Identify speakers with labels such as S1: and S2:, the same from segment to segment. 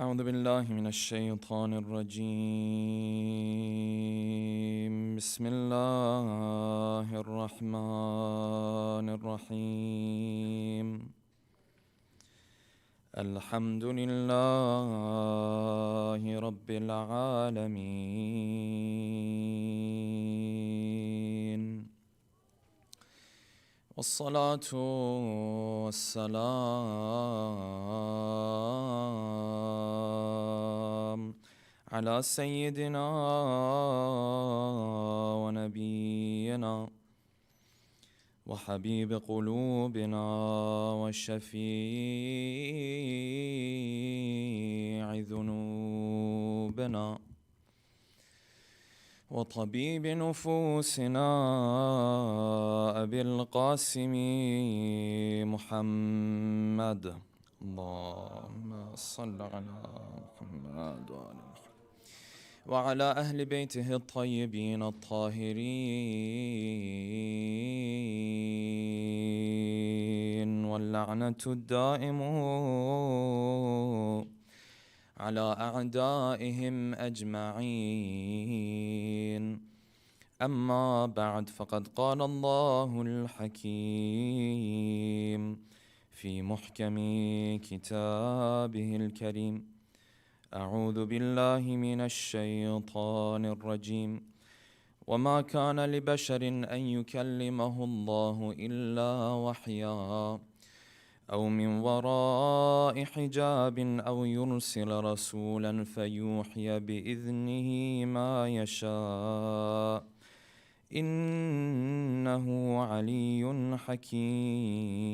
S1: أعوذ بالله من الشيطان الرجيم بسم الله الرحمن الرحيم الحمد لله رب العالمين والصلاة والسلام على سيدنا ونبينا وحبيب قلوبنا وشفيع ذنوبنا وطبيب نفوسنا أبي القاسم محمد اللهم صل على محمد وعلى أهل بيته الطيبين الطاهرين واللعنة الدائم على أعدائهم أجمعين أما بعد فقد قال الله الحكيم في محكم كتابه الكريم أعوذ بالله من الشيطان الرجيم وما كان لبشر أن يكلمه الله إلا وحيا أو من وراء حجاب أو يرسل رسولا فيوحي بإذنه ما يشاء إنه علي حكيم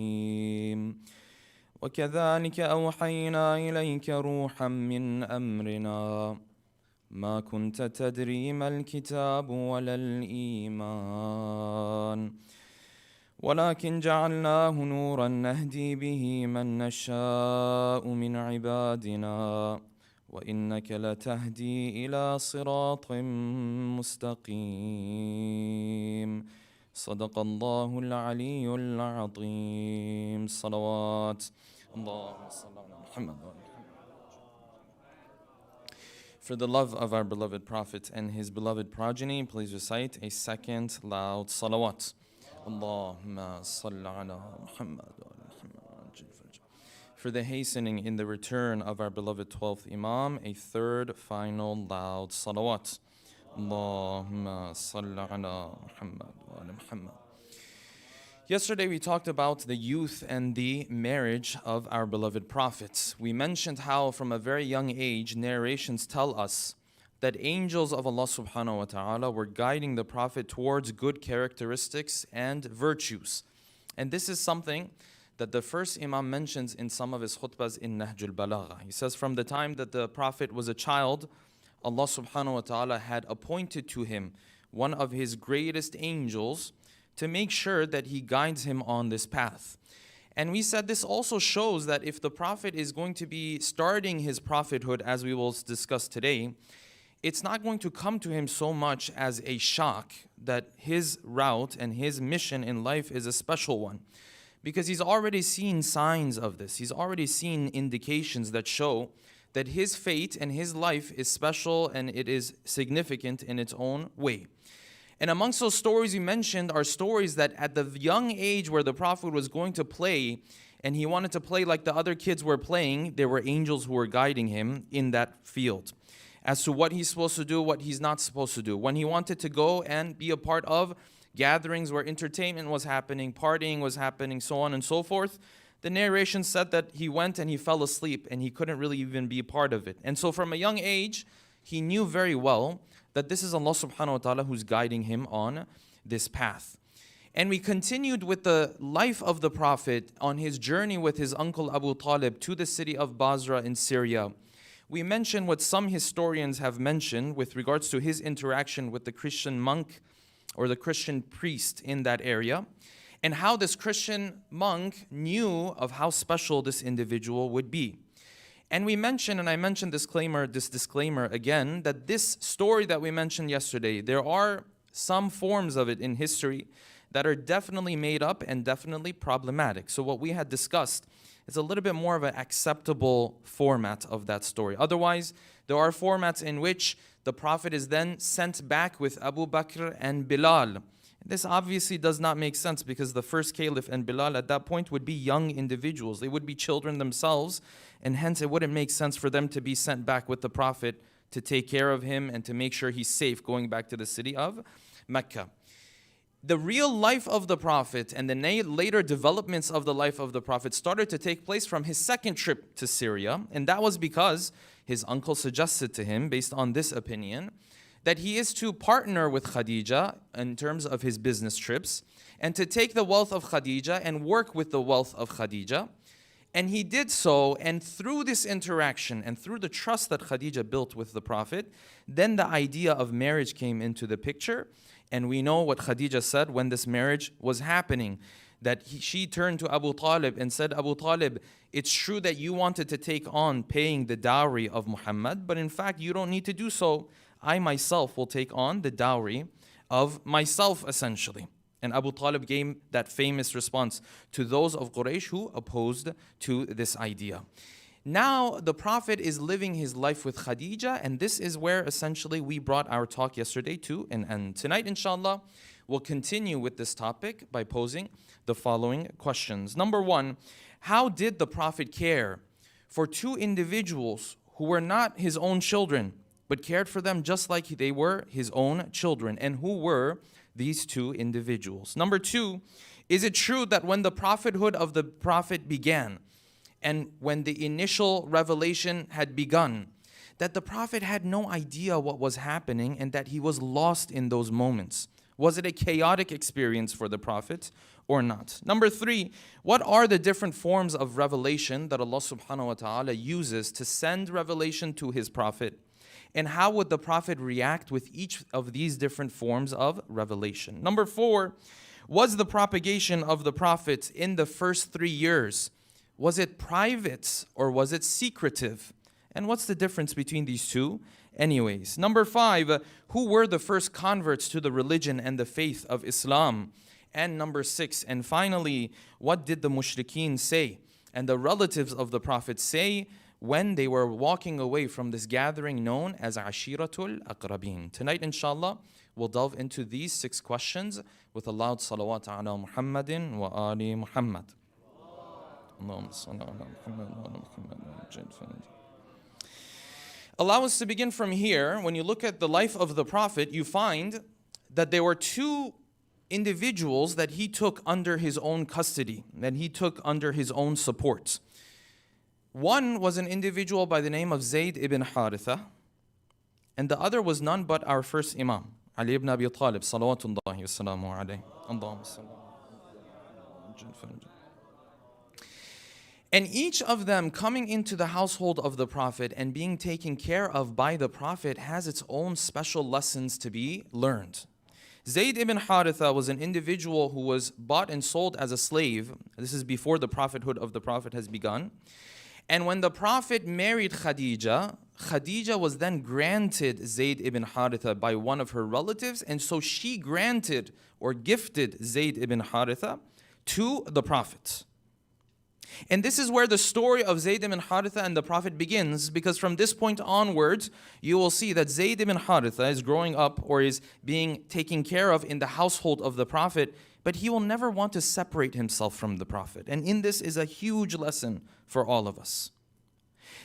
S1: وكذلك أوحينا إليك روحا من أمرنا ما كنت تدري ما الكتاب ولا الإيمان ولكن جعلناه نورا نهدي به من نشاء من عبادنا وإنك لتهدي إلى صراط مستقيم صدق الله العلي العظيم صلوات اللهم صل على محمد. For the love of our beloved Prophet and his beloved progeny, please recite a second loud salawat. Allahumma salli ala Muhammad wa ala Muhammad. For the hastening in the return of our beloved 12th Imam, a third final loud salawat. Allahumma salli ala Muhammad wa ala Muhammad. Yesterday we talked about the youth and the marriage of our beloved prophets. We mentioned how from a very young age narrations tell us that angels of Allah subhanahu wa ta'ala were guiding the Prophet towards good characteristics and virtues. And this is something that the first Imam mentions in some of his khutbahs in Nahjul Balagha. He says from the time that the Prophet was a child, Allah subhanahu wa ta'ala had appointed to him one of his greatest angels to make sure that he guides him on this path. And we said this also shows that if the Prophet is going to be starting his prophethood, as we will discuss today, it's not going to come to him so much as a shock that his route and his mission in life is a special one. Because he's already seen signs of this. He's already seen indications that show that his fate and his life is special and it is significant in its own way. And amongst those stories we mentioned are stories that at the young age where the Prophet was going to play, and he wanted to play like the other kids were playing, there were angels who were guiding him in that field as to what he's supposed to do, what he's not supposed to do. When he wanted to go and be a part of gatherings where entertainment was happening, partying was happening, so on and so forth, the narration said that he went and he fell asleep and he couldn't really even be a part of it. And so from a young age, he knew very well that this is Allah subhanahu wa ta'ala who's guiding him on this path. And we continued with the life of the Prophet on his journey with his uncle Abu Talib to the city of Basra in Syria. We mentioned what some historians have mentioned with regards to his interaction with the Christian monk or the Christian priest in that area, and how this Christian monk knew of how special this individual would be. And we mentioned, and I mentioned this disclaimer again, that this story that we mentioned yesterday, there are some forms of it in history that are definitely made up and definitely problematic. So what we had discussed It's a little bit more of an acceptable format of that story. Otherwise, there are formats in which the Prophet is then sent back with Abu Bakr and Bilal. This obviously does not make sense because the first caliph and Bilal at that point would be young individuals. They would be children themselves, and hence it wouldn't make sense for them to be sent back with the Prophet to take care of him and to make sure he's safe going back to the city of Mecca. The real life of the Prophet and the later developments of the life of the Prophet started to take place from his second trip to Syria, and that was because his uncle suggested to him, based on this opinion, that he is to partner with Khadija in terms of his business trips and to take the wealth of Khadija and work with the wealth of Khadija. And he did so, and through this interaction and through the trust that Khadija built with the Prophet, then the idea of marriage came into the picture. And we know what Khadija said when this marriage was happening, that she turned to Abu Talib and said, Abu Talib, it's true that you wanted to take on paying the dowry of Muhammad, but in fact you don't need to do so. I myself will take on the dowry of myself, essentially. And Abu Talib gave that famous response to those of Quraysh who opposed to this idea. Now the Prophet is living his life with Khadija, and this is where essentially we brought our talk yesterday to an end. Tonight, inshallah, we'll continue with this topic by posing the following questions. Number one, how did the Prophet care for two individuals who were not his own children, but cared for them just like they were his own children? And who were these two individuals? Number two, is it true that when the prophethood of the Prophet began, and when the initial revelation had begun, that the Prophet had no idea what was happening and that he was lost in those moments? Was it a chaotic experience for the Prophet or not? Number three, what are the different forms of revelation that Allah subhanahu wa ta'ala uses to send revelation to his Prophet? And how would the Prophet react with each of these different forms of revelation? Number four, was the propagation of the Prophet in the first 3 years, was it private or was it secretive? And what's the difference between these two? Anyways, number five, who were the first converts to the religion and the faith of Islam? And number six, and finally, what did the mushrikeen say and the relatives of the Prophet say when they were walking away from this gathering known as Ashiratul Aqrabin? Tonight, inshallah, we'll delve into these 6 questions with a loud salawat ala Muhammadin wa ali Muhammad. Allow us to begin from here. When you look at the life of the Prophet, you find that there were two individuals that he took under his own custody, that he took under his own support. One was an individual by the name of Zayd ibn Haritha, and the other was none but our first Imam, Ali ibn Abi Talib, salawatullahi wa salamu alayhi. Allahumma salli. And each of them coming into the household of the Prophet and being taken care of by the Prophet has its own special lessons to be learned. Zayd ibn Haritha was an individual who was bought and sold as a slave. This is before the prophethood of the Prophet has begun. And when the Prophet married Khadija, Khadija was then granted Zayd ibn Haritha by one of her relatives, and so she granted or gifted Zayd ibn Haritha to the Prophet. And this is where the story of Zayd ibn Haritha and the Prophet begins, because from this point onwards, you will see that Zayd ibn Haritha is growing up or is being taken care of in the household of the Prophet, but he will never want to separate himself from the Prophet. And in this is a huge lesson for all of us.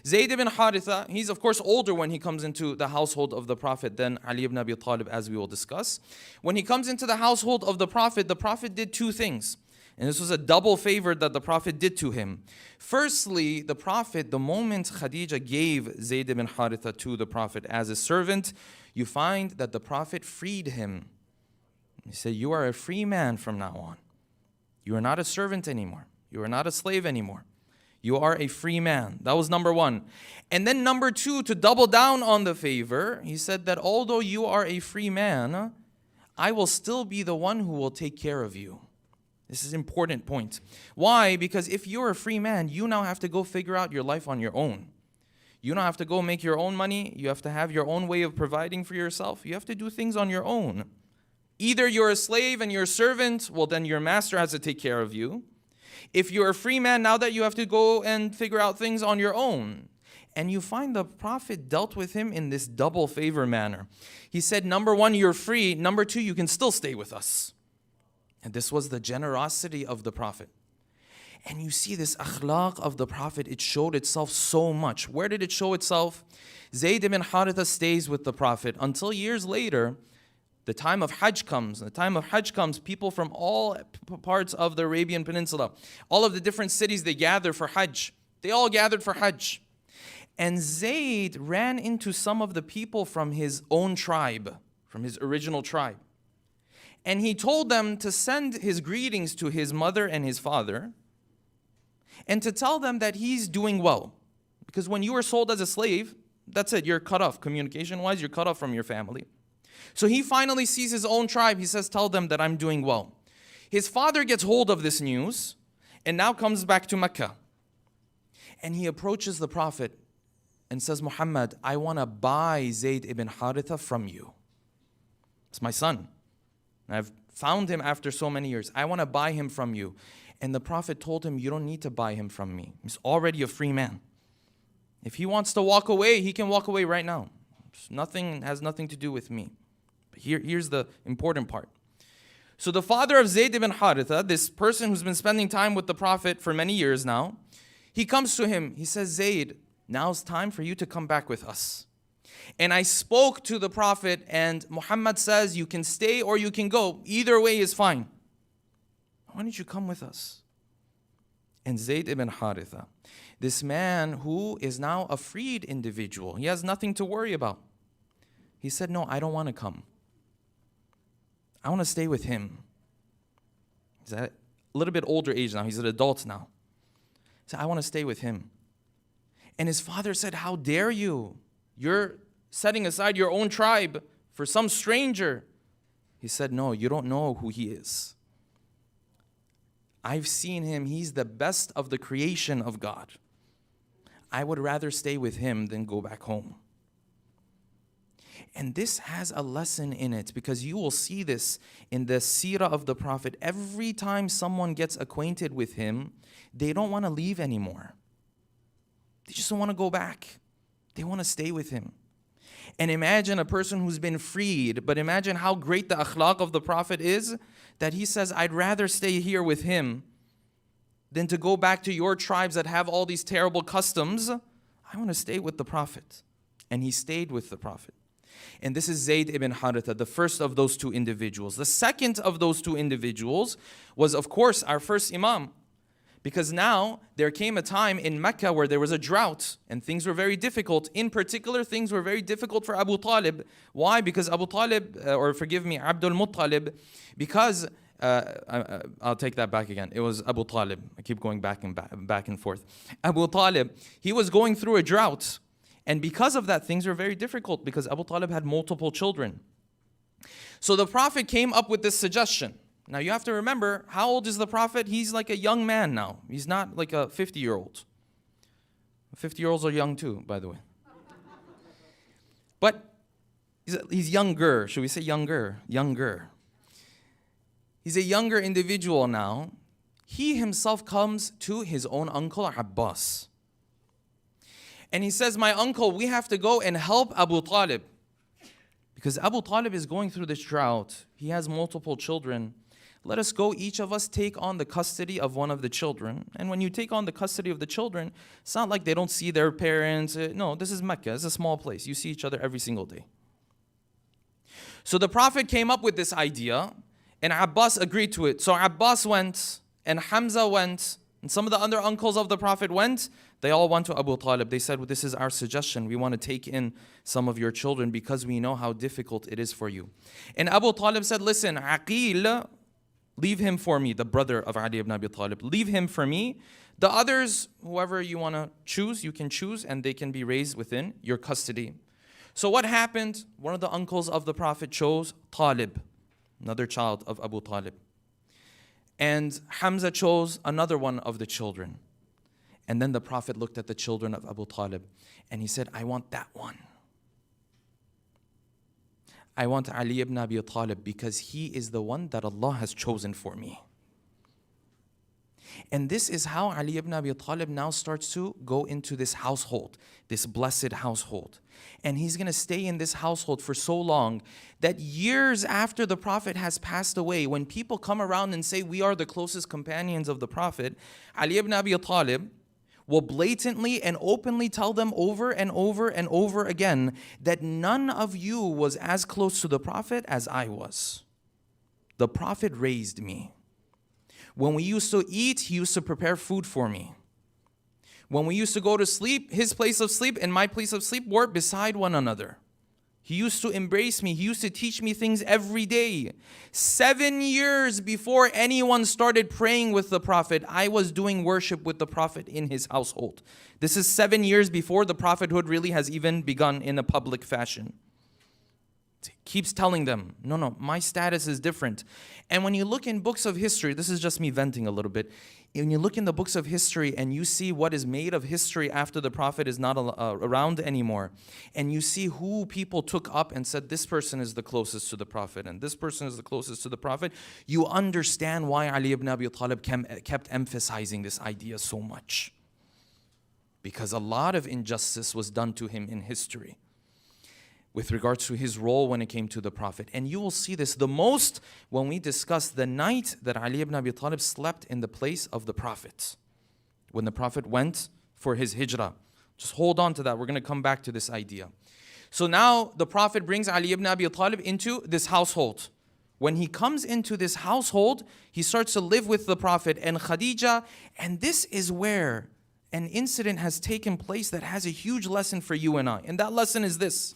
S1: Zayd ibn Haritha, he's of course older when he comes into the household of the Prophet than Ali ibn Abi Talib, as we will discuss. When he comes into the household of the Prophet did 2 things. And this was a double favor that the Prophet did to him. Firstly, the Prophet, the moment Khadija gave Zayd ibn Haritha to the Prophet as a servant, you find that the Prophet freed him. He said, you are a free man from now on. You are not a servant anymore. You are not a slave anymore. You are a free man. That was number 1. And then number 2, to double down on the favor, he said that although you are a free man, I will still be the one who will take care of you. This is an important point. Why? Because if you're a free man, you now have to go figure out your life on your own. You don't have to go make your own money. You have to have your own way of providing for yourself. You have to do things on your own. Either you're a slave and you're a servant, well then your master has to take care of you. If you're a free man, now that you have to go and figure out things on your own. And you find the Prophet dealt with him in this double favor manner. He said, number one, you're free. Number two, you can still stay with us. And this was the generosity of the Prophet. And you see this akhlaq of the Prophet, it showed itself so much. Where did it show itself? Zayd ibn Haritha stays with the Prophet until years later, the time of Hajj comes. The time of Hajj comes, people from all parts of the Arabian Peninsula, all of the different cities, they gather for Hajj. They all gathered for Hajj. And Zayd ran into some of the people from his own tribe, from his original tribe. And he told them to send his greetings to his mother and his father, and to tell them that he's doing well. Because when you are sold as a slave, that's it, you're cut off. Communication-wise, you're cut off from your family. So he finally sees his own tribe. He says, tell them that I'm doing well. His father gets hold of this news, and now comes back to Mecca. And he approaches the Prophet and says, Muhammad, I want to buy Zayd ibn Haritha from you. It's my son. I've found him after so many years. I want to buy him from you. And the Prophet told him, you don't need to buy him from me. He's already a free man. If he wants to walk away, he can walk away right now. Has nothing to do with me. But here's the important part. So the father of Zayd ibn Haritha, this person who's been spending time with the Prophet for many years now, he comes to him. He says, Zayd, now's time for you to come back with us. And I spoke to the Prophet, and Muhammad says you can stay or you can go. Either way is fine. Why don't you come with us? And Zayd ibn Haritha, this man who is now a freed individual, he has nothing to worry about. He said, no, I don't want to come. I want to stay with him. He's at a little bit older age now. He's an adult now. He said, I want to stay with him. And his father said, how dare you? You're setting aside your own tribe for some stranger. He said, no, you don't know who he is. I've seen him. He's the best of the creation of God. I would rather stay with him than go back home. And this has a lesson in it, because you will see this in the seerah of the Prophet. Every time someone gets acquainted with him, they don't want to leave anymore. They just don't want to go back. They want to stay with him. And imagine a person who's been freed, but imagine how great the akhlaq of the Prophet is, that he says, I'd rather stay here with him than to go back to your tribes that have all these terrible customs. I want to stay with the Prophet. And he stayed with the Prophet. And this is Zayd ibn Haritha, the first of those two individuals. The second of those two individuals was, of course, our first Imam. Because now there came a time in Mecca where there was a drought and things were very difficult. In particular, things were very difficult for Abu Talib. Why? Because Abu Talib, Abdul Muttalib, because, I'll take that back again. It was Abu Talib. I keep going back and forth. Abu Talib, he was going through a drought. And because of that, things were very difficult because Abu Talib had multiple children. So the Prophet came up with this suggestion. Now you have to remember, how old is the Prophet? He's like a young man now. He's not like a 50-year-old. 50-year-olds are young too, by the way. But he's younger. Should we say younger? Younger. He's a younger individual now. He himself comes to his own uncle Abbas. And he says, my uncle, we have to go and help Abu Talib. Because Abu Talib is going through this drought. He has multiple children. Let us go, each of us take on the custody of one of the children. And when you take on the custody of the children, it's not like they don't see their parents. No, this is Mecca. It's a small place. You see each other every single day. So the Prophet came up with this idea, and Abbas agreed to it. So Abbas went, and Hamza went, and some of the other uncles of the Prophet went. They all went to Abu Talib. They said, well, this is our suggestion. We want to take in some of your children because we know how difficult it is for you. And Abu Talib said, listen, Aqil, leave him for me, the brother of Ali ibn Abi Talib. Leave him for me. The others, whoever you want to choose, you can choose, and they can be raised within your custody. So what happened? One of the uncles of the Prophet chose Talib, another child of Abu Talib. And Hamza chose another one of the children. And then the Prophet looked at the children of Abu Talib and he said, I want that one. I want Ali ibn Abi Talib because he is the one that Allah has chosen for me. And this is how Ali ibn Abi Talib now starts to go into this household, this blessed household. And he's going to stay in this household for so long that years after the Prophet has passed away, when people come around and say, we are the closest companions of the Prophet, Ali ibn Abi Talib will blatantly and openly tell them over and over and over again that none of you was as close to the Prophet as I was. The Prophet raised me. When we used to eat, he used to prepare food for me. When we used to go to sleep, his place of sleep and my place of sleep were beside one another. He used to embrace me. He used to teach me things every day. 7 years before anyone started praying with the Prophet, I was doing worship with the Prophet in his household. This is 7 years before the prophethood really has even begun in a public fashion. Keeps telling them, no, my status is different. And when you look in books of history, this is just me venting a little bit. When you look in the books of history and you see what is made of history after the Prophet is not around anymore, and you see who people took up and said, this person is the closest to the Prophet, and this person is the closest to the Prophet, you understand why Ali ibn Abi Talib kept emphasizing this idea so much. Because a lot of injustice was done to him in history with regards to his role when it came to the Prophet. And you will see this the most when we discuss the night that Ali ibn Abi Talib slept in the place of the Prophet. When the Prophet went for his hijrah. Just hold on to that. We're going to come back to this idea. So now the Prophet brings Ali ibn Abi Talib into this household. When he comes into this household, he starts to live with the Prophet and Khadija. And this is where an incident has taken place that has a huge lesson for you and I. And that lesson is this: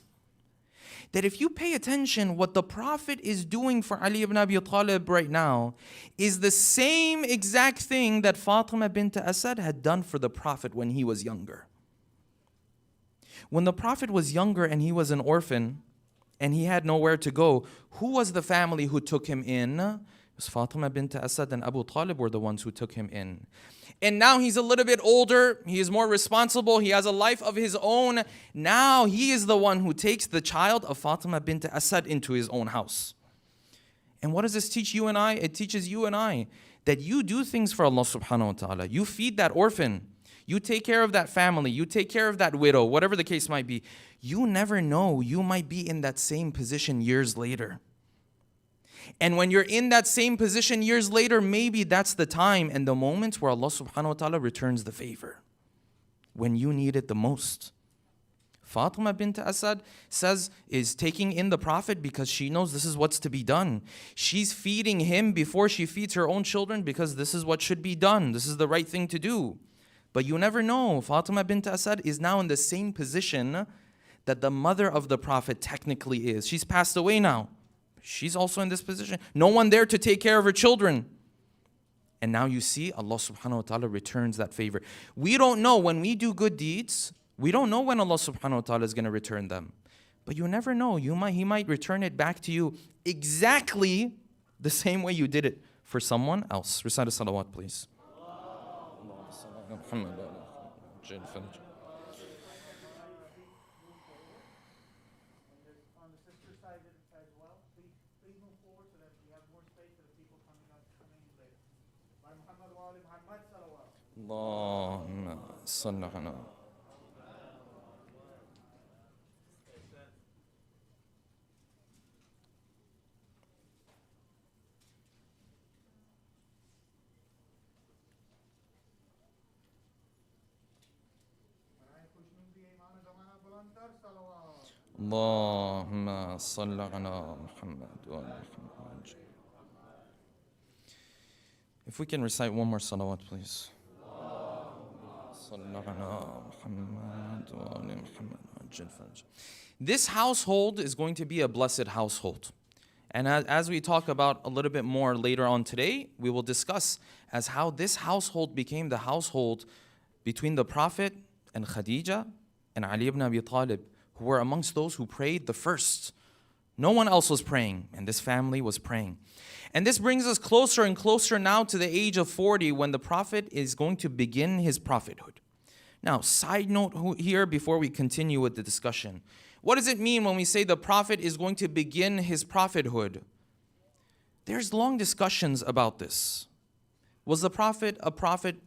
S1: that if you pay attention, what the Prophet is doing for Ali ibn Abi Talib right now is the same exact thing that Fatima bint Asad had done for the Prophet when he was younger. When the Prophet was younger and he was an orphan and he had nowhere to go, who was the family who took him in? It was Fatima bint Asad and Abu Talib were the ones who took him in. And now he's a little bit older, he is more responsible, he has a life of his own. Now he is the one who takes the child of Fatima bint Asad into his own house. And what does this teach you and I? It teaches you and I that you do things for Allah subhanahu wa ta'ala. You feed that orphan, you take care of that family, you take care of that widow, whatever the case might be. You never know, you might be in that same position years later. And when you're in that same position years later, maybe that's the time and the moment where Allah subhanahu wa ta'ala returns the favor. When you need it the most. Fatima bint Asad is taking in the Prophet because she knows this is what's to be done. She's feeding him before she feeds her own children because this is what should be done. This is the right thing to do. But you never know. Fatima bint Asad is now in the same position that the mother of the Prophet technically is. She's passed away now. She's also in this position. No one there to take care of her children. And now you see Allah subhanahu wa ta'ala returns that favor. We don't know when we do good deeds, we don't know when Allah subhanahu wa ta'ala is going to return them. But you never know. He might return it back to you exactly the same way you did it for someone else. Recite a salawat, please. اللهم صل على اللهم صل على محمد وآل محمد. If we can recite one more salawat, please. This household is going to be a blessed household. And as we talk about a little bit more later on today, we will discuss as how this household became the household between the Prophet and Khadija and Ali ibn Abi Talib, who were amongst those who prayed the first. No one else was praying, and this family was praying. And this brings us closer and closer now to the age of 40 when the Prophet is going to begin his prophethood. Now, side note here before we continue with the discussion. What does it mean when we say the Prophet is going to begin his prophethood? There's long discussions about this. Was the prophet a prophet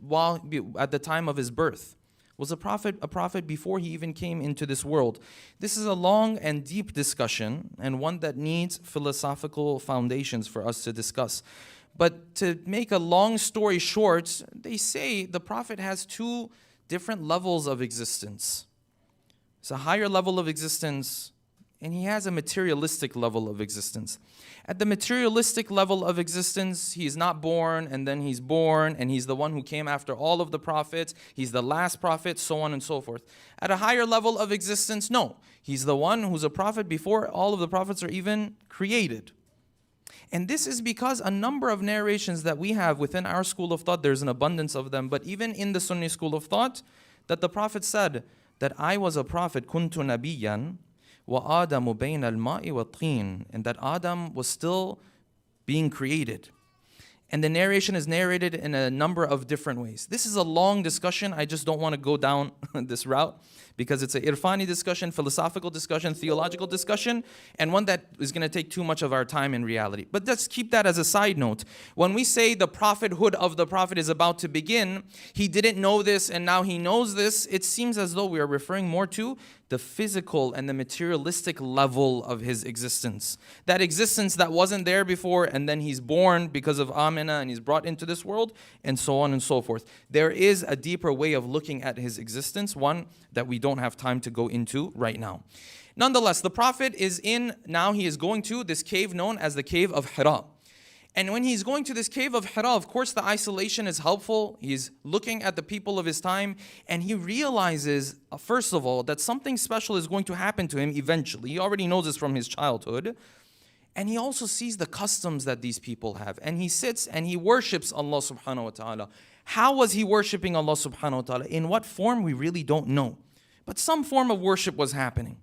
S1: at the time of his birth? Was a prophet before he even came into this world? This is a long and deep discussion, and one that needs philosophical foundations for us to discuss. But to make a long story short, they say the prophet has two different levels of existence. It's a higher level of existence, and he has a materialistic level of existence. At the materialistic level of existence, he is not born, and then he's born, and he's the one who came after all of the prophets. He's the last prophet, so on and so forth. At a higher level of existence, no. He's the one who's a prophet before all of the prophets are even created. And this is because a number of narrations that we have within our school of thought, there's an abundance of them, but even in the Sunni school of thought, that the prophet said that I was a prophet, kuntu nabiyyan, وَآدَمُ بَيْنَ الْمَاءِ وَالطِّينِ, and that Adam was still being created. And the narration is narrated in a number of different ways. This is a long discussion. I just don't want to go down this route because it's an irfani discussion, philosophical discussion, theological discussion, and one that is going to take too much of our time in reality. But let's keep that as a side note. When we say the prophethood of the prophet is about to begin, he didn't know this and now he knows this, it seems as though we are referring more to the physical and the materialistic level of his existence. That existence that wasn't there before, and then he's born because of Amina and he's brought into this world, and so on and so forth. There is a deeper way of looking at his existence, one that we don't have time to go into right now. Nonetheless, the Prophet is now he is going to this cave known as the cave of Hira. And when he's going to this cave of Hira, of course the isolation is helpful. He's looking at the people of his time, and he realizes, first of all, that something special is going to happen to him eventually. He already knows this from his childhood. And he also sees the customs that these people have. And he sits and he worships Allah subhanahu wa ta'ala. How was he worshiping Allah subhanahu wa ta'ala? In what form, we really don't know. But some form of worship was happening.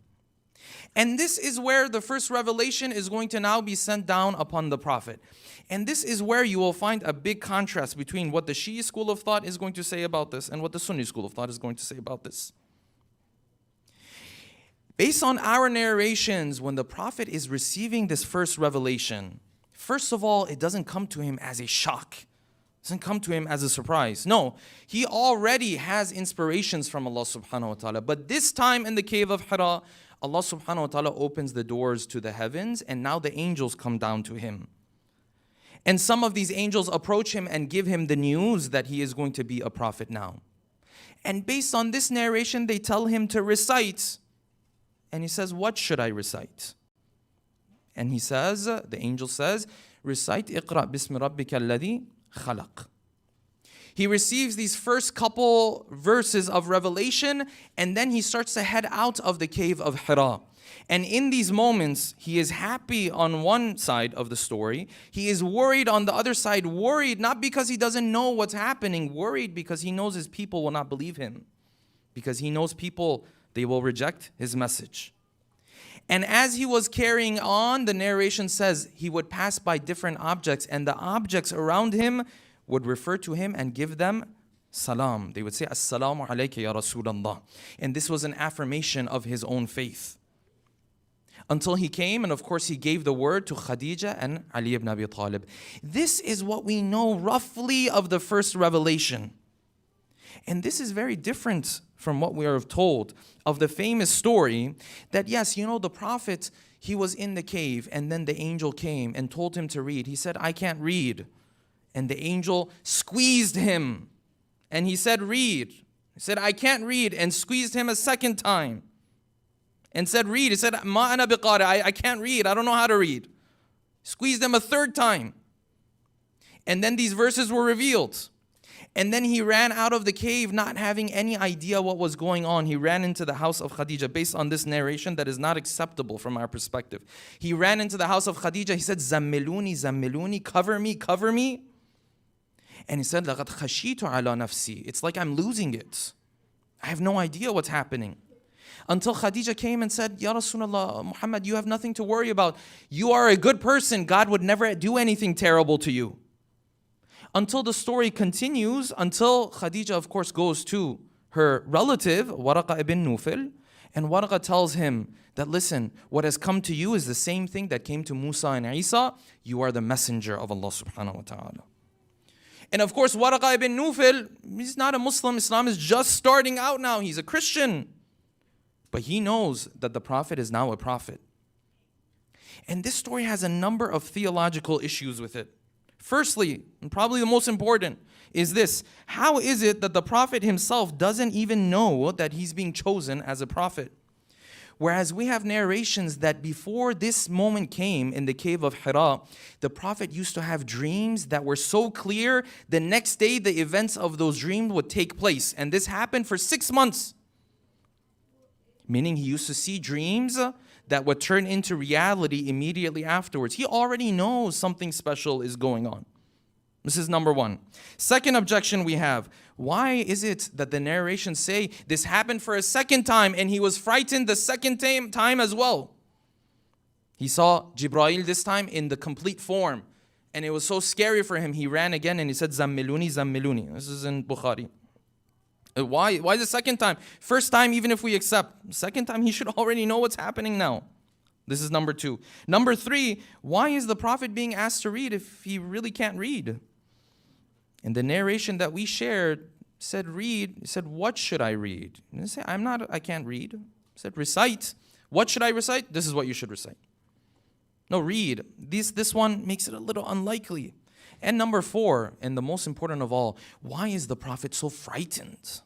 S1: And this is where the first revelation is going to now be sent down upon the Prophet. And this is where you will find a big contrast between what the Shia school of thought is going to say about this and what the Sunni school of thought is going to say about this. Based on our narrations, when the Prophet is receiving this first revelation, first of all, it doesn't come to him as a shock. It doesn't come to him as a surprise. No, he already has inspirations from Allah subhanahu wa ta'ala. But this time in the cave of Hira, Allah subhanahu wa ta'ala opens the doors to the heavens, and now the angels come down to him. And some of these angels approach him and give him the news that he is going to be a prophet now. And based on this narration, they tell him to recite. And he says, what should I recite? And he says, the angel says, recite اقرأ بسم ربك الذي خلق. He receives these first couple verses of revelation, and then he starts to head out of the cave of Hira. And in these moments, he is happy on one side of the story. He is worried on the other side, worried not because he doesn't know what's happening, worried because he knows his people will not believe him. Because he knows people, they will reject his message. And as he was carrying on, the narration says he would pass by different objects, and the objects around him would refer to him and give them salam. They would say, Assalamu alayka ya Rasulallah. And this was an affirmation of his own faith. Until he came, and of course he gave the word to Khadija and Ali ibn Abi Talib. This is what we know roughly of the first revelation. And this is very different from what we are told of the famous story that, yes, you know, the Prophet, he was in the cave, and then the angel came and told him to read. He said, I can't read. And the angel squeezed him, and he said, read. He said, I can't read, and squeezed him a second time and said, read. He said, Ma ana biqari, I can't read, I don't know how to read. Squeezed him a third time. And then these verses were revealed. And then he ran out of the cave not having any idea what was going on. He ran into the house of Khadija based on this narration that is not acceptable from our perspective. He ran into the house of Khadija. He said, Zammiluni, Zammiluni, cover me, cover me. And he said, لَقَدْ خَشِيتُ عَلَى نَفْسِي. It's like I'm losing it. I have no idea what's happening. Until Khadija came and said, Ya Rasulullah, Muhammad, you have nothing to worry about. You are a good person. God would never do anything terrible to you. Until the story continues, until Khadija, of course, goes to her relative, Waraqa ibn Nufil, and Waraqa tells him that, listen, what has come to you is the same thing that came to Musa and Isa. You are the messenger of Allah subhanahu wa ta'ala. And of course, Waraqa ibn Nufil, he's not a Muslim. Islam is just starting out now. He's a Christian. But he knows that the Prophet is now a prophet. And this story has a number of theological issues with it. Firstly, and probably the most important, is this: how is it that the Prophet himself doesn't even know that he's being chosen as a prophet? Whereas we have narrations that before this moment came in the cave of Hira, the Prophet used to have dreams that were so clear, the next day the events of those dreams would take place. And this happened for 6 months. Meaning he used to see dreams that would turn into reality immediately afterwards. He already knows something special is going on. This is number one. Second objection we have: why is it that the narrations say this happened for a second time and he was frightened the second time as well? He saw Jibreel this time in the complete form, and it was so scary for him, he ran again and he said, Zammiluni, Zammiluni. This is in Bukhari. Why the second time? First time, even if we accept. Second time, he should already know what's happening now. This is number two. Number three, why is the Prophet being asked to read if he really can't read? And the narration that we shared said read. He said, what should I read? And he said, I can't read. He said, recite. What should I recite? This is what you should recite. No, read. This one makes it a little unlikely. And number four, and the most important of all, why is the Prophet so frightened?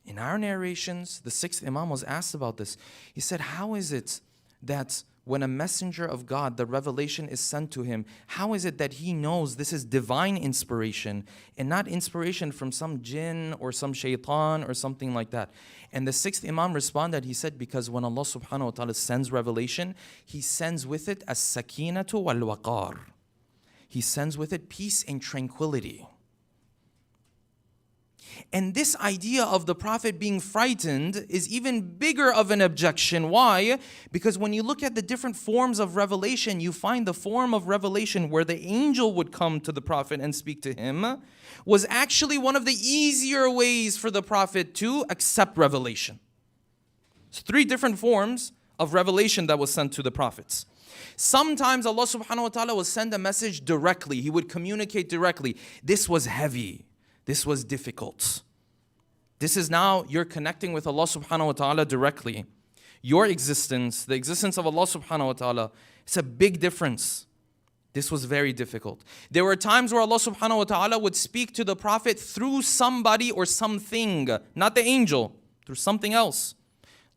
S1: In our narrations, the sixth Imam was asked about this. He said, how is it that when a messenger of God, the revelation is sent to him, how is it that he knows this is divine inspiration and not inspiration from some jinn or some shaitan or something like that? And the sixth Imam responded, he said, because when Allah subhanahu wa ta'ala sends revelation, he sends with it as-sakinatu wal-waqar. He sends with it peace and tranquility. And this idea of the Prophet being frightened is even bigger of an objection. Why? Because when you look at the different forms of revelation, you find the form of revelation where the angel would come to the Prophet and speak to him was actually one of the easier ways for the Prophet to accept revelation. It's 3 different forms of revelation that was sent to the prophets. Sometimes Allah subhanahu wa ta'ala will send a message directly. He would communicate directly. This was heavy. This was difficult. This is now you're connecting with Allah subhanahu wa ta'ala directly. Your existence, the existence of Allah subhanahu wa ta'ala, it's a big difference. This was very difficult. There were times where Allah subhanahu wa ta'ala would speak to the Prophet through somebody or something, not the angel, through something else.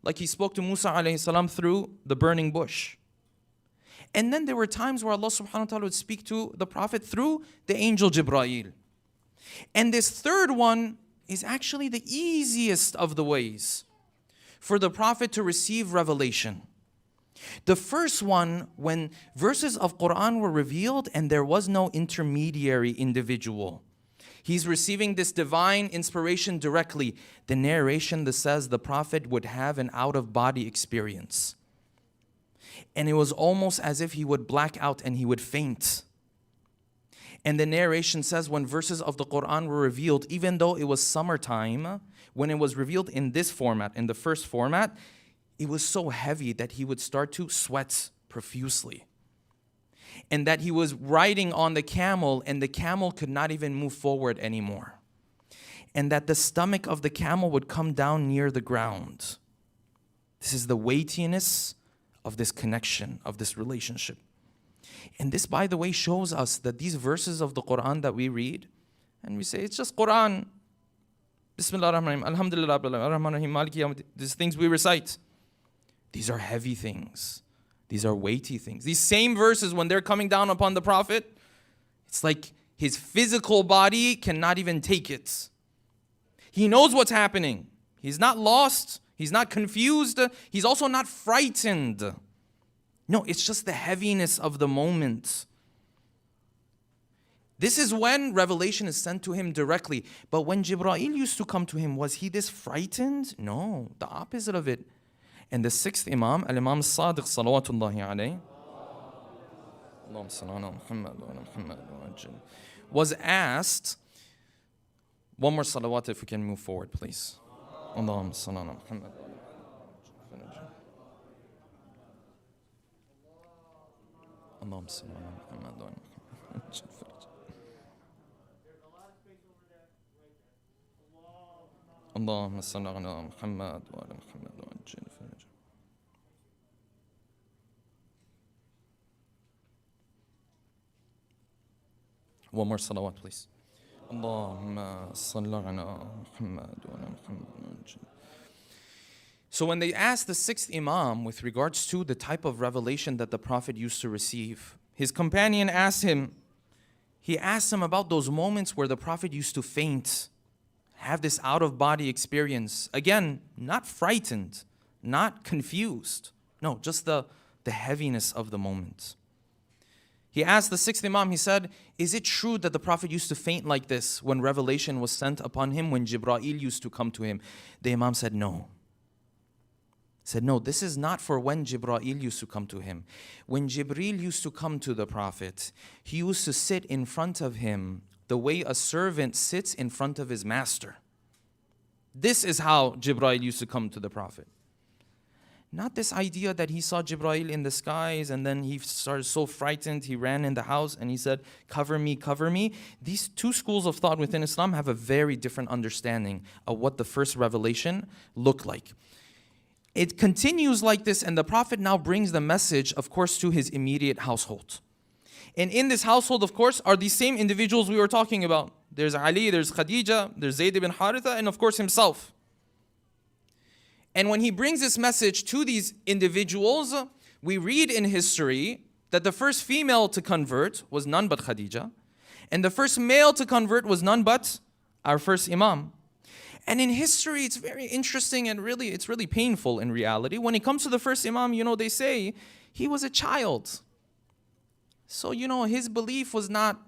S1: Like he spoke to Musa alayhi salam through the burning bush. And then there were times where Allah subhanahu wa ta'ala would speak to the Prophet through the angel Jibreel. And this third one is actually the easiest of the ways for the Prophet to receive revelation. The first one, when verses of Quran were revealed and there was no intermediary individual. He's receiving this divine inspiration directly. The narration that says the Prophet would have an out-of-body experience. And it was almost as if he would black out and he would faint. And the narration says when verses of the Quran were revealed, even though it was summertime, when it was revealed in this format, in the first format, it was so heavy that he would start to sweat profusely. And that he was riding on the camel and the camel could not even move forward anymore. And that the stomach of the camel would come down near the ground. This is the weightiness of this connection, of this relationship. And this, by the way, shows us that these verses of the Quran that we read, and we say, it's just Quran. Bismillah ar-Rahman ar-Rahim, Alhamdulillah, ar-Rahman ar-Rahim, Maliki Yawmiddin. These things we recite. These are heavy things. These are weighty things. These same verses, when they're coming down upon the Prophet, it's like his physical body cannot even take it. He knows what's happening. He's not lost. He's not confused. He's also not frightened. No, it's just the heaviness of the moment. This is when revelation is sent to him directly. But when Jibreel used to come to him, was he this frightened? No, the opposite of it. And the sixth Imam, Al-Imam Sadiq salawatullahi alayhi, was asked, one more salawat if we can move forward, please. Allahumma salli ala Muhammad. Allahumma salli ala Muhammad. اللهم صل على محمد وعلى محمد وعجل فرجه. One more salawat, please. اللهم صل على محمد وعلى محمد وعجل. So when they asked the sixth Imam with regards to the type of revelation that the Prophet used to receive, his companion asked him, he asked him about those moments where the Prophet used to faint, have this out-of-body experience. Again, not frightened, not confused. No, just the heaviness of the moment. He asked the sixth Imam, he said, is it true that the Prophet used to faint like this when revelation was sent upon him, when Jibreel used to come to him? The Imam said, no. He said, no, this is not for when Jibreel used to come to him. When Jibreel used to come to the Prophet, he used to sit in front of him the way a servant sits in front of his master. This is how Jibreel used to come to the Prophet. Not this idea that he saw Jibreel in the skies and then he started so frightened, he ran in the house and he said, cover me, cover me. These two schools of thought within Islam have a very different understanding of what the first revelation looked like. It continues like this, and the Prophet now brings the message, of course, to his immediate household. And in this household, of course, are these same individuals we were talking about. There's Ali, there's Khadija, there's Zayd ibn Haritha, and of course himself. And when he brings this message to these individuals, we read in history that the first female to convert was none but Khadija, and the first male to convert was none but our first Imam. And in history, it's very interesting and it's really painful in reality. When it comes to the first Imam, they say he was a child. So, his belief was not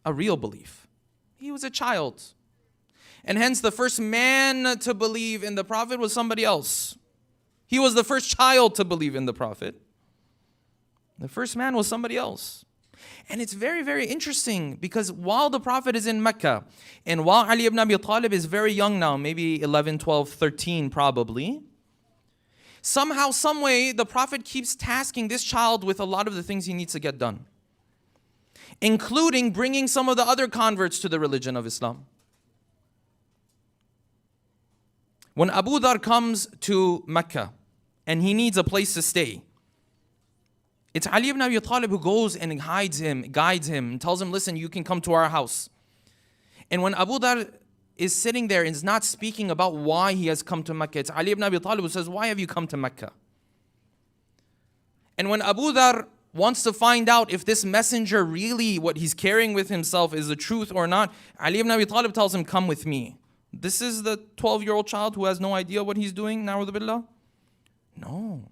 S1: a real belief. He was a child. And hence the first man to believe in the Prophet was somebody else. He was the first child to believe in the Prophet. The first man was somebody else. And it's very, very interesting because while the Prophet is in Mecca and while Ali ibn Abi Talib is very young now, maybe 11, 12, 13 probably, somehow, some way, the Prophet keeps tasking this child with a lot of the things he needs to get done, including bringing some of the other converts to the religion of Islam. When Abu Dhar comes to Mecca and he needs a place to stay, it's Ali ibn Abi Talib who goes and guides him, and tells him, listen, you can come to our house. And when Abu Dhar is sitting there and is not speaking about why he has come to Mecca, it's Ali ibn Abi Talib who says, why have you come to Mecca? And when Abu Dhar wants to find out if this messenger really, what he's carrying with himself is the truth or not, Ali ibn Abi Talib tells him, come with me. This is the 12-year-old child who has no idea what he's doing, na'udhu billah? No.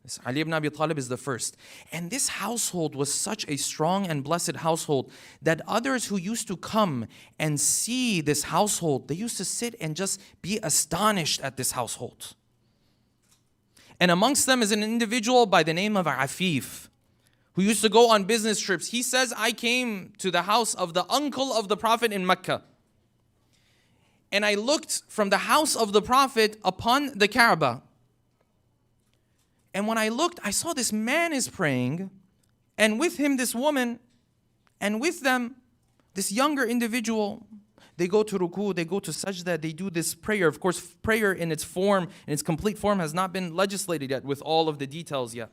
S1: This Ali ibn Abi Talib is the first. And this household was such a strong and blessed household that others who used to come and see this household, they used to sit and just be astonished at this household. And amongst them is an individual by the name of Afif, who used to go on business trips. He says, I came to the house of the uncle of the Prophet in Mecca. And I looked from the house of the Prophet upon the Kaaba. And when I looked, I saw this man is praying, and with him this woman, and with them this younger individual. They go to ruku, they go to sajda, they do this prayer. Of course, prayer in its form, in its complete form, has not been legislated yet with all of the details yet.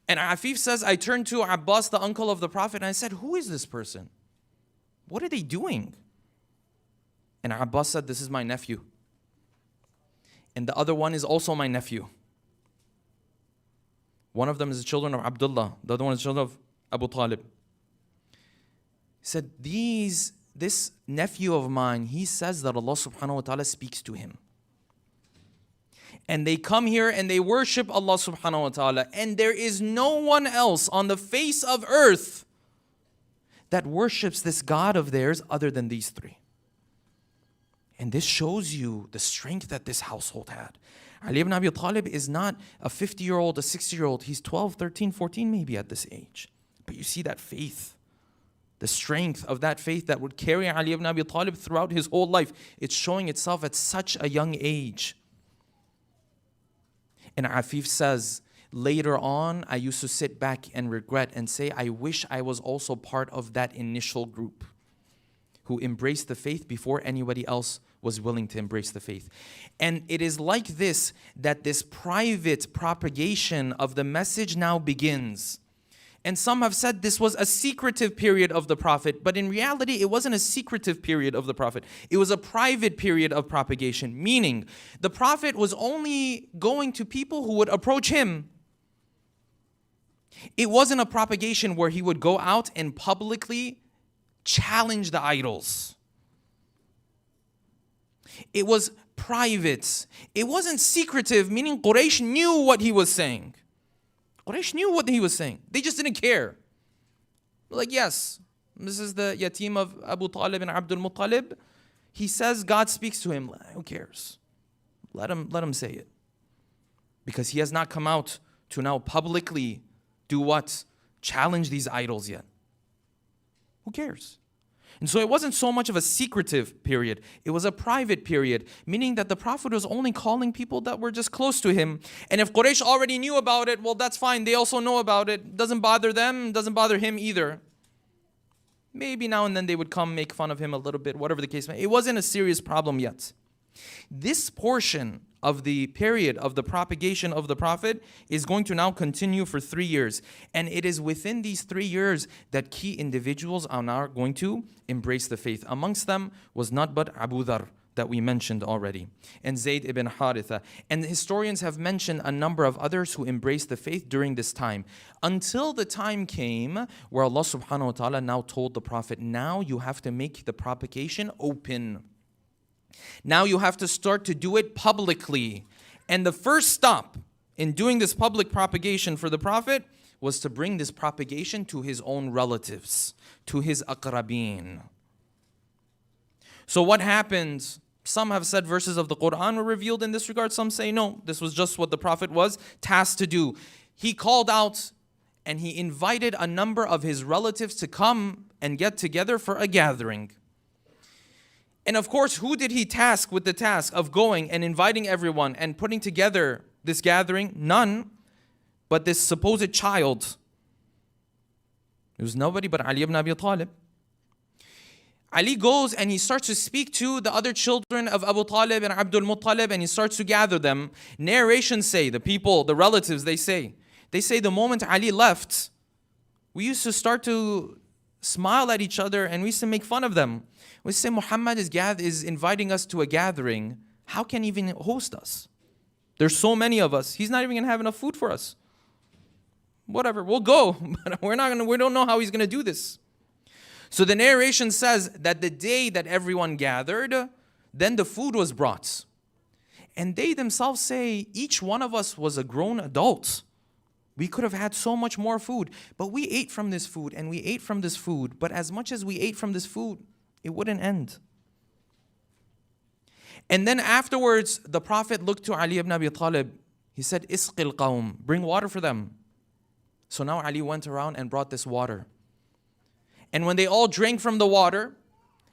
S1: And Afif says, I turned to Abbas, the uncle of the Prophet, and I said, who is this person? What are they doing? And Abbas said, this is my nephew. And the other one is also my nephew. One of them is the children of Abdullah. The other one is the children of Abu Talib. He said, this nephew of mine, he says that Allah subhanahu wa ta'ala speaks to him. And they come here and they worship Allah subhanahu wa ta'ala. And there is no one else on the face of earth that worships this God of theirs other than these three. And this shows you the strength that this household had. Ali ibn Abi Talib is not a 50-year-old, a 60-year-old. He's 12, 13, 14 maybe at this age. But you see that faith, the strength of that faith that would carry Ali ibn Abi Talib throughout his whole life. It's showing itself at such a young age. And Afif says, later on, I used to sit back and regret and say, I wish I was also part of that initial group who embraced the faith before anybody else was willing to embrace the faith. And it is like this that this private propagation of the message now begins. And some have said this was a secretive period of the Prophet, but in reality, it wasn't a secretive period of the Prophet. It was a private period of propagation, meaning the Prophet was only going to people who would approach him. It wasn't a propagation where he would go out and publicly challenge the idols. It was private. It wasn't secretive, meaning Quraysh knew what he was saying. Quraysh knew what he was saying. They just didn't care. Like, yes, this is the yatim of Abu Talib and Abdul Muttalib. He says God speaks to him. Who cares? Let him say it. Because he has not come out to now publicly do what? Challenge these idols yet. Who cares? And so it wasn't so much of a secretive period. It was a private period, meaning that the Prophet was only calling people that were just close to him. And if Quraysh already knew about it, well, that's fine. They also know about it. Doesn't bother them, doesn't bother him either. Maybe now and then they would come make fun of him a little bit, whatever the case may be. It wasn't a serious problem yet. This portion of the period of the propagation of the Prophet is going to now continue for 3 years. And it is within these 3 years that key individuals are now going to embrace the faith. Amongst them was not but Abu Dhar that we mentioned already, and Zayd ibn Haritha. And historians have mentioned a number of others who embraced the faith during this time, until the time came where Allah subhanahu wa ta'ala now told the Prophet, now you have to make the propagation open. Now you have to start to do it publicly. And the first stop in doing this public propagation for the Prophet was to bring this propagation to his own relatives, to his aqrabeen. So what happened? Some have said verses of the Quran were revealed in this regard. Some say no, this was just what the Prophet was tasked to do. He called out and he invited a number of his relatives to come and get together for a gathering. And of course, who did he task with the task of going and inviting everyone and putting together this gathering? None but this supposed child. It was nobody but Ali ibn Abi Talib. Ali goes and he starts to speak to the other children of Abu Talib and Abdul Muttalib, and he starts to gather them. Narrations say, the people, the relatives, they say the moment Ali left, we used to start to smile at each other and we used to make fun of them. We say Muhammad is inviting us to a gathering. How can he even host us? There's so many of us. He's not even going to have enough food for us. Whatever, we'll go, but we don't know how he's going to do this. So the narration says that the day that everyone gathered, then the food was brought. And they themselves say each one of us was a grown adult. We could have had so much more food, but we ate from this food and we ate from this food. But as much as we ate from this food, it wouldn't end. And then afterwards, the Prophet looked to Ali ibn Abi Talib. He said, Isqil qawm, bring water for them. So now Ali went around and brought this water. And when they all drank from the water,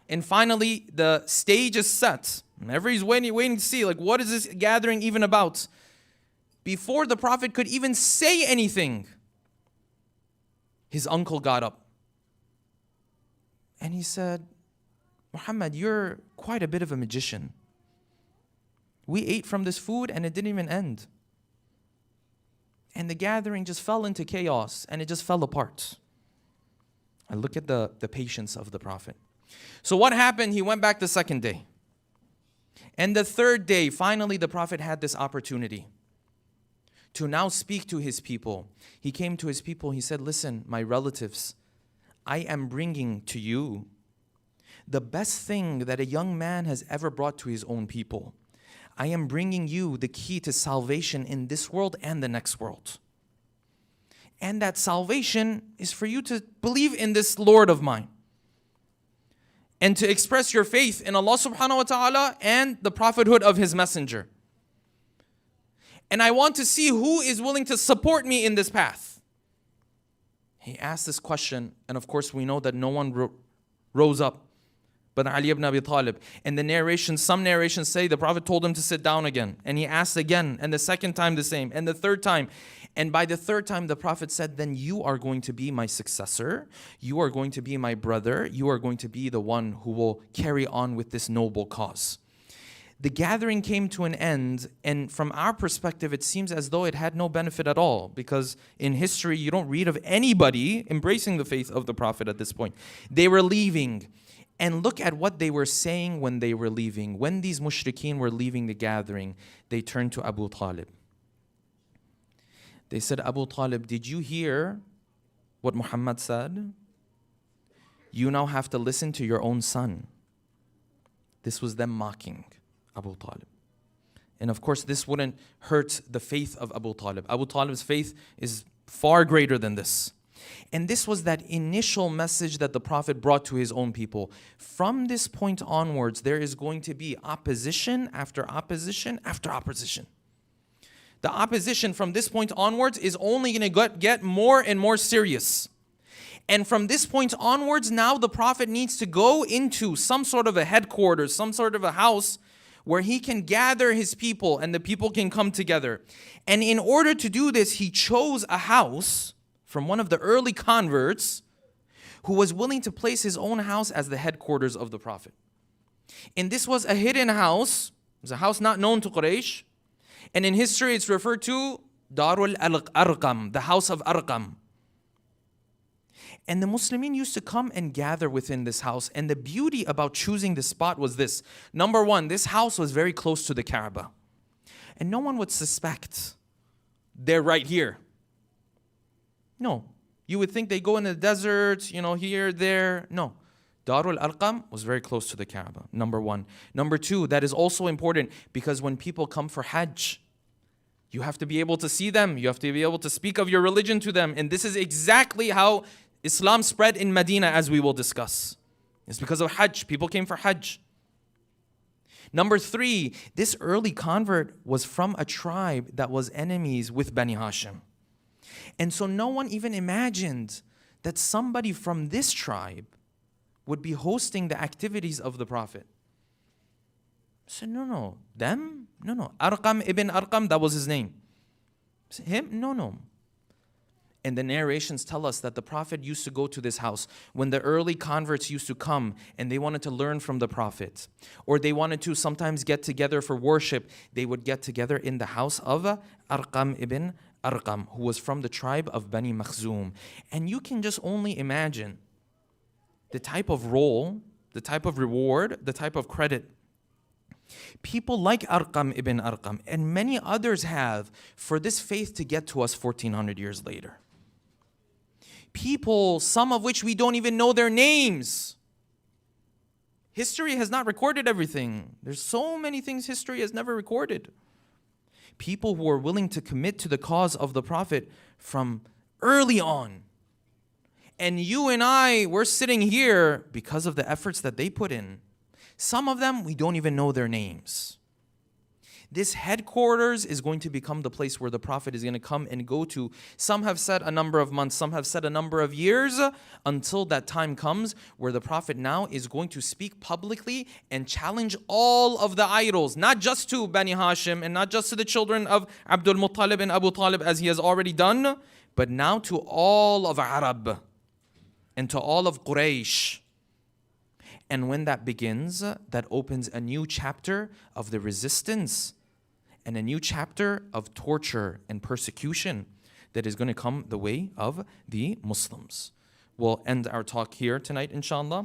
S1: and finally the stage is set, and everybody's waiting to see, like, what is this gathering even about? Before the Prophet could even say anything, his uncle got up. And he said, Muhammad, you're quite a bit of a magician. We ate from this food and it didn't even end. And the gathering just fell into chaos and it just fell apart. And look at the patience of the Prophet. So what happened? He went back the second day. And the third day, finally the Prophet had this opportunity to now speak to his people. He came to his people, he said, listen, my relatives, I am bringing to you the best thing that a young man has ever brought to his own people. I am bringing you the key to salvation in this world and the next world. And that salvation is for you to believe in this Lord of mine and to express your faith in Allah subhanahu wa ta'ala and the prophethood of his messenger. And I want to see who is willing to support me in this path. He asked this question, and of course we know that no one rose up but Ali ibn Abi Talib. And some narrations say the Prophet told him to sit down again. And he asked again, and the second time the same, and the third time. And by the third time, the Prophet said, then you are going to be my successor. You are going to be my brother. You are going to be the one who will carry on with this noble cause. The gathering came to an end, and from our perspective, it seems as though it had no benefit at all, because in history, you don't read of anybody embracing the faith of the Prophet at this point. They were leaving, and look at what they were saying when they were leaving. When these mushrikeen were leaving the gathering, they turned to Abu Talib. They said, Abu Talib, did you hear what Muhammad said? You now have to listen to your own son. This was them mocking Abu Talib. And of course, this wouldn't hurt the faith of Abu Talib. Abu Talib's faith is far greater than this. And this was that initial message that the Prophet brought to his own people. From this point onwards, there is going to be opposition after opposition after opposition. The opposition from this point onwards is only going to get more and more serious. And from this point onwards, now the Prophet needs to go into some sort of a headquarters, some sort of a house where he can gather his people and the people can come together. And in order to do this, he chose a house from one of the early converts who was willing to place his own house as the headquarters of the Prophet. And this was a hidden house. It was a house not known to Quraysh. And in history, it's referred to Darul Arqam, the house of Arqam. And the Muslimin used to come and gather within this house. And the beauty about choosing this spot was this. Number one, this house was very close to the Kaaba. And no one would suspect they're right here. No. You would think they go in the desert, here, there. No. Darul Arqam was very close to the Kaaba, number one. Number two, that is also important because when people come for Hajj, you have to be able to see them. You have to be able to speak of your religion to them. And this is exactly how Islam spread in Medina, as we will discuss. It's because of Hajj. People came for Hajj. Number three, this early convert was from a tribe that was enemies with Bani Hashim. And so no one even imagined that somebody from this tribe would be hosting the activities of the Prophet. I said, no. Them? No. Arqam ibn Arqam, that was his name. I said, him? No. And the narrations tell us that the Prophet used to go to this house when the early converts used to come and they wanted to learn from the Prophet. Or they wanted to sometimes get together for worship. They would get together in the house of Arqam ibn Arqam, who was from the tribe of Bani Makhzum. And you can just only imagine the type of role, the type of reward, the type of credit people like Arqam ibn Arqam and many others have for this faith to get to us 1400 years later. People, some of which we don't even know their names. History has not recorded everything. There's so many things history has never recorded. People who are willing to commit to the cause of the Prophet from early on. And you and I, we're sitting here because of the efforts that they put in. Some of them, we don't even know their names. This headquarters is going to become the place where the Prophet is going to come and go to. Some have said a number of months, some have said a number of years, until that time comes where the Prophet now is going to speak publicly and challenge all of the idols, not just to Bani Hashim and not just to the children of Abdul Muttalib and Abu Talib as he has already done, but now to all of Arab and to all of Quraysh. And when that begins, that opens a new chapter of the resistance and a new chapter of torture and persecution that is going to come the way of the Muslims. We'll end our talk here tonight, inshallah.